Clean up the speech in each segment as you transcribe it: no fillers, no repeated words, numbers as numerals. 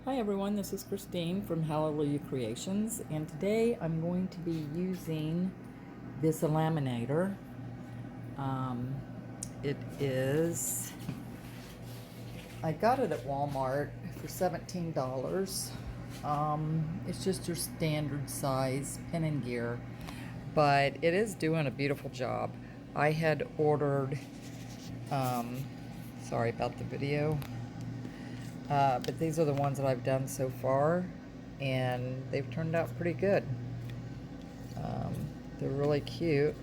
Hi everyone, this is Christine from Hallelujah Creations, and today I'm going to be using this laminator. It is, I got it at Walmart for $17. It's just your standard size pen and gear, but it is doing a beautiful job. I had ordered, sorry about the video. But these are the ones that I've done so far, and they've turned out pretty good. They're really cute.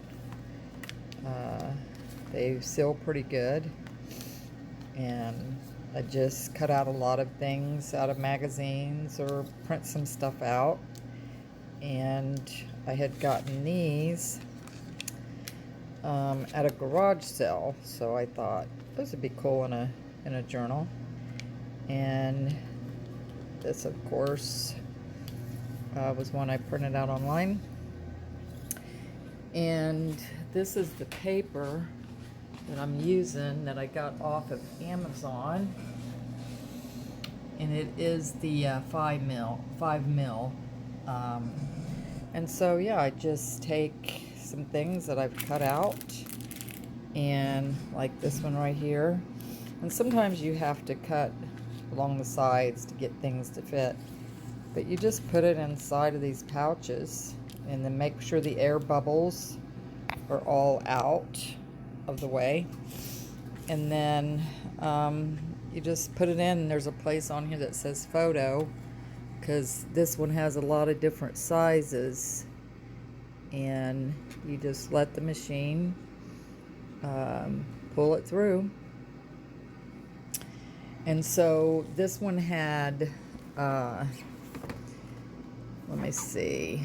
They seal pretty good, and I just cut out a lot of things out of magazines or print some stuff out. And I had gotten these at a garage sale, so I thought this would be cool in a journal. And this, of course, was one I printed out online. And this is the paper that I'm using that I got off of Amazon. And it is the 5 mil. And so, yeah, I just take some things that I've cut out, and like this one right here. And sometimes you have to cut along the sides to get things to fit, but you just put it inside of these pouches and then make sure the air bubbles are all out of the way, and then you just put it in. There's a place on here that says photo, because this one has a lot of different sizes, and you just let the machine pull it through. And so this one had, let me see,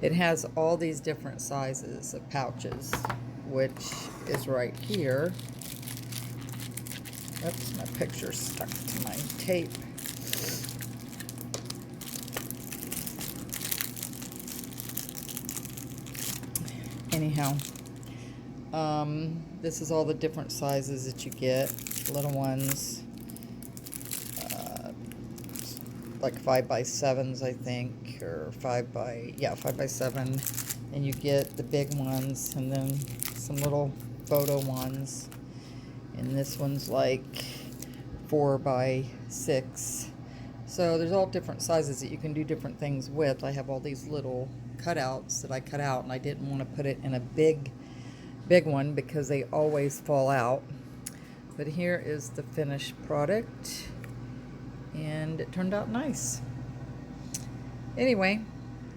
it has all these different sizes of pouches, which is right here. Oops, my picture's stuck to my tape. Anyhow, this is all the different sizes that you get. Little ones, like 5x7s, I think, or 5x7, and you get the big ones, and then some little photo ones, and this one's like 4x6. So there's all different sizes that you can do different things with. I have all these little cutouts that I cut out, and I didn't want to put it in a big one because they always fall out. But here is the finished product, and it turned out nice. Anyway,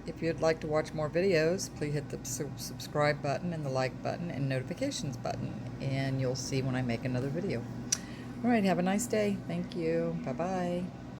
if you'd like to watch more videos, please hit the subscribe button and the like button and notifications button, and you'll see when I make another video. All right, have a nice day. Thank you. Bye-bye.